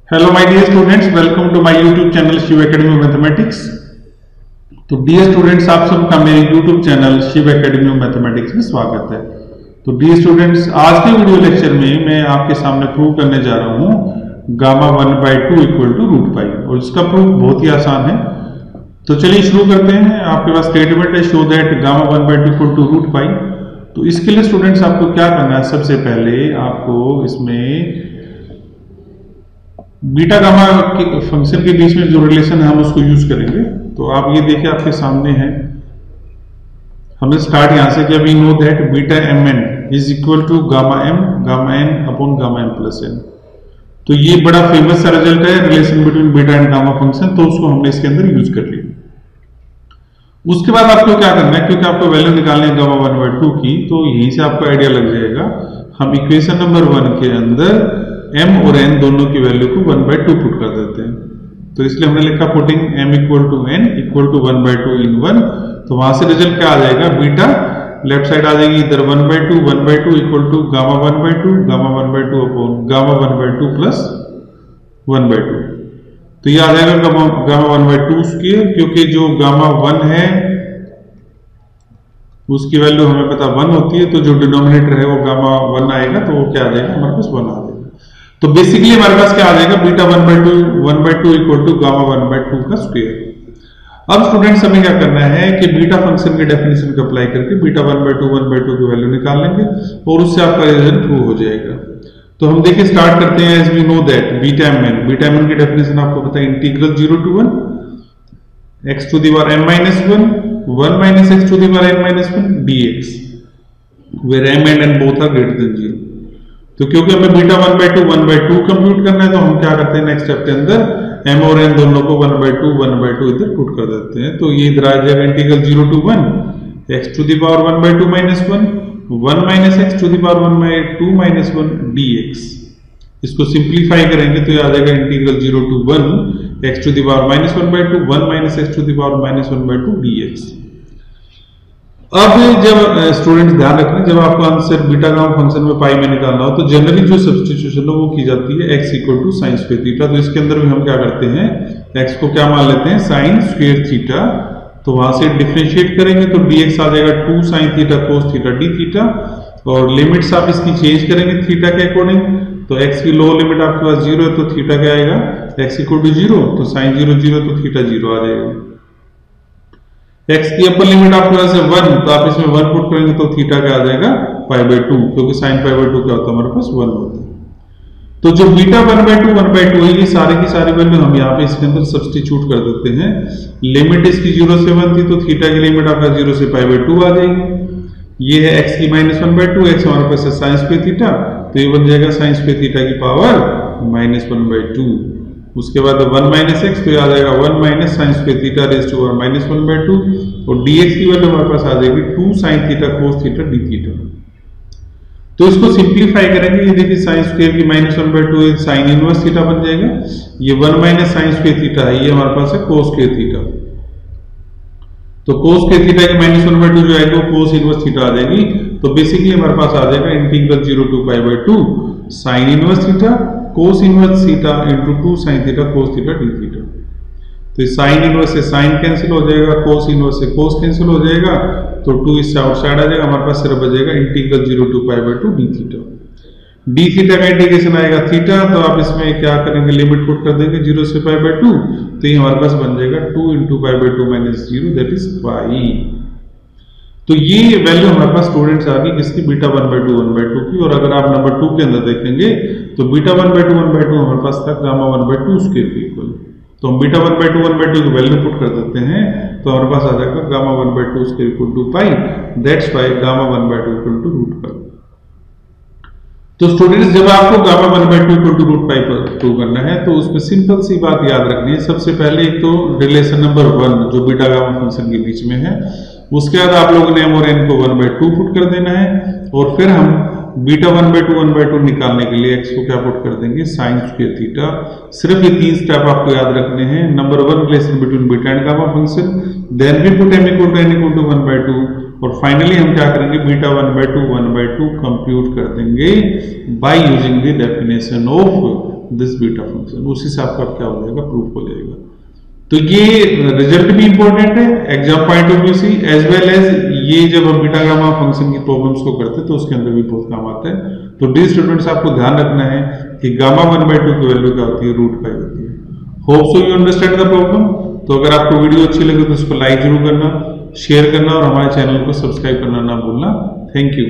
Hello my dear students, welcome to my YouTube channel Shiv Academy Mathematics. तो dear students, आप सबका मेरे YouTube channel Shiv Academy Mathematics में स्वागत है। तो डियर स्टूडेंट्स, आज के वीडियो लेक्चर में मैं आपके सामने प्रूव करने जा रहा हूँ gamma 1/2 equal to root pi, और इसका प्रूफ बहुत ही आसान है। तो चलिए शुरू करते हैं। आपके पास स्टेटमेंट है show that gamma 1/2 equal to root pi. तो इसके लिए स्टूडेंट्स आपको क्या करना है, सबसे पहले आपको इसमें बीटा गामा के फंक्शन के बीच में जो रिलेशन है हम उसको यूज करेंगे। तो आप ये देखिए आपके सामने है, हमने स्टार्ट यहां से किया। We know that beta m n is equal to gamma n upon gamma m plus n. तो ये बड़ा फेमस सा रिजल्ट है relation between beta and gamma function, तो उसको हमने इसके अंदर यूज कर लिया। उसके बाद आपको क्या करना है, क्योंकि आपको वैल्यू निकालनी है गामा 1/2 की, तो यहीं से आपको आइडिया लग जाएगा। हम इक्वेशन नंबर 1 के अंदर m और n दोनों की वैल्यू को 1/2 पुट कर देते हैं। तो इसलिए हमने लिखा putting m equal to n equal to 1/2 in 1। तो वहां से रिजल्ट क्या आ जाएगा, बीटा लेफ्ट साइड आ जाएगी इधर 1/2 equal to gamma 1/2 upon gamma 1/2 plus 1/2। तो ये आ जाएगा गामा 1/2 स्क्वायर, क्योंकि जो गामा 1 है उसकी वैल्यू हमें पता 1 होती है, तो जो डिनोमिनेटर है वो गामा 1 आएगा, तो वो क्या आ जाएगा हमारे पास 1 आ जाएगा। तो बेसिकली हमारे पास क्या आ जाएगा, बीटा 1/2 इक्वल टू गामा 1/2 का स्क्वायर। अब स्टूडेंट्स हमें क्या करना है कि बीटा फंक्शन के डेफिनेशन को अप्लाई करके बीटा 1/2 की वैल्यू निकाल लेंगे और उससे आपका रिजल्ट प्रूव हो जाएगा। तो हम देखिए स्टार्ट करते हैं। As we know that beta m n की डेफिनेशन आपको पता है, integral 0 to 1 x to the power m minus 1 minus x to the power n minus 1 dx, where m and n both are greater than 0। तो क्योंकि हमें beta 1/2 compute करना है, तो हम क्या करते हैं नेक्स्ट स्टेप के अंदर m और n दोनों को 1/2 इधर पुट कर देते हैं। तो ये इधर आ जाएगा integral 0 to 1 x to the power 1/2 minus 1 minus x to the power 1/2 minus 1 dx। इसको सिंप्लीफाई करेंगे तो ये आ जाएगा integral 0 to 1 x to the power -1/2 1 minus x to the power -1/2 dx। अब जब स्टूडेंट्स ध्यान रखना, जब आपको आंसर बीटा गामा फंक्शन में पाई में निकालना हो, तो जनरली जो सब्स्टिट्यूशन है वो की जाती है x equal to sine square theta. तो इसके अंदर भी हम क्या करते हैं, x को क्या मान लेते हैं, साइन स्क्वायर थीटा। तो वहां से डिफरेंशिएट करेंगे तो dx आ जाएगा 2 sine theta cos theta D theta, और लिमिट्स आप इसकी चेंज करेंगे थीटा के अकॉर्डिंग। तो x की लोअर लिमिट आपके पास 0 है, तो थीटा क्या आएगा, x इक्वल टू 0, तो साइन 0 0 तो थीटा 0 आ जाएगा। x की अपर लिमिट आपके पास है 1, तो आप इसमें 1 पुट करेंगे तो थीटा क्या आ जाएगा π/2, क्योंकि साइन π/2 क्या होता है हमारे पास 1 होता है। तो जो बीटा 1/2 है, ये सारे की सारी वैल्यू हम यहाँ पे इसके अंदर सब्स्टिट्यूट कर देते हैं। लिमिट इसकी 0 से 1 थी, तो थीटा की लिमिट आपका 0 से π/2 आ जाएगी। ये है x की -1/2, x हमारे पास है साइन स्क्वायर थीटा, तो ये बन जाएगा साइन स्क्वायर थीटा की पावर -1/2। उसके बाद 1 minus x, तो ये आ जाएगा 1 minus sine square theta raise to power -1/2, और dx की वैल्यू हमारे पास आ जाएगी 2 sine theta cos theta D theta. तो इसको सिंप्लीफाई करेंगे, ये देखिए साइन स्क्वायर की -1/2 साइन इनवर्स थीटा बन जाएगा। ये 1 minus साइन स्क्वायर थीटा है, ये हमारे पास है कोस स्क्वायर थीटा। तो कोस स्क्वायर थीटा की -1/2 जो आएगा वो कोस इनवर्स थीटा आ जाएगी। तो बेसिकली हमारे पास आ जाएगा integral 0 to π/2 sine inverse theta cos inverse theta into 2 sine theta cos theta D theta. तो साइन इनवर्स से साइन कैंसिल हो जाएगा, कोस इनवर्स से कोस कैंसिल हो जाएगा, तो 2 इससे आउटसाइड आ जाएगा, हमारे पास सिर्फ बचेगा integral 0 to π/2 D theta. D theta का इंटीग्रेशन आएगा थीटा, तो आप इसमें क्या करेंगे, लिमिट पुट कर देंगे 0 से π/2, तो ये हमारे पास बन जाएगा 2 × π/2 - 0 दैट इज पाई। तो ये वैल्यू हमारे पास स्टूडेंट्स आ गई किसकी, बीटा 1/2 की। और अगर आप नंबर 2 के अंदर देखेंगे तो बीटा 1/2 हमारे पास था गामा 1/2 स्क्वायर के इक्वल। तो हम बीटा 1/2 की वैल्यू पुट कर देते हैं, तो हमारे पास आ जाएगा gamma 1/2 square equal to pi, that's why gamma 1/2 equal to root pi. तो स्टूडेंट्स, जब आपको gamma 1/2 equal to root pi prove करना है, तो उसमें सिंपल सी बात याद रखनी है। सबसे पहले एक तो रिलेशन नंबर 1 जो बीटा गामा फंक्शन के बीच में है, उसके बाद आप लोगों ने m और n को 1/2 पुट कर देना है, और फिर हम बीटा 1/2 निकालने के लिए x को क्या पुट कर देंगे, साइन स्क्वायर थीटा। सिर्फ ये 3 स्टेप आपको याद रखने हैं। Number 1 relation between beta and gamma function, then we put m equal to n equal to 1/2, और फाइनली हम क्या करेंगे, बीटा 1/2 कंप्यूट कर देंगे by using the definition of this beta function, उसी से आपका क्या हो जाएगा, प्रूफ हो जाएगा। तो ये रिजल्ट भी इंपॉर्टेंट है एग्जाम पॉइंट ऑफ व्यू से, एज वेल एज ये जब हम बीटा गामा फंक्शन की प्रॉब्लम्स को करते हैं तो उसके अंदर भी बहुत काम आता है। तो डी स्टूडेंट्स आपको ध्यान रखना है कि गामा 1/2 की वैल्यू क्या होती है, √5 होती है। Hope so you understand the problem. तो अगर आपको वीडियो अच्छी लगे तो इसको लाइक जरूर करना, शेयर करना और हमारे चैनल को सब्सक्राइब करना ना भूलना। Thank you.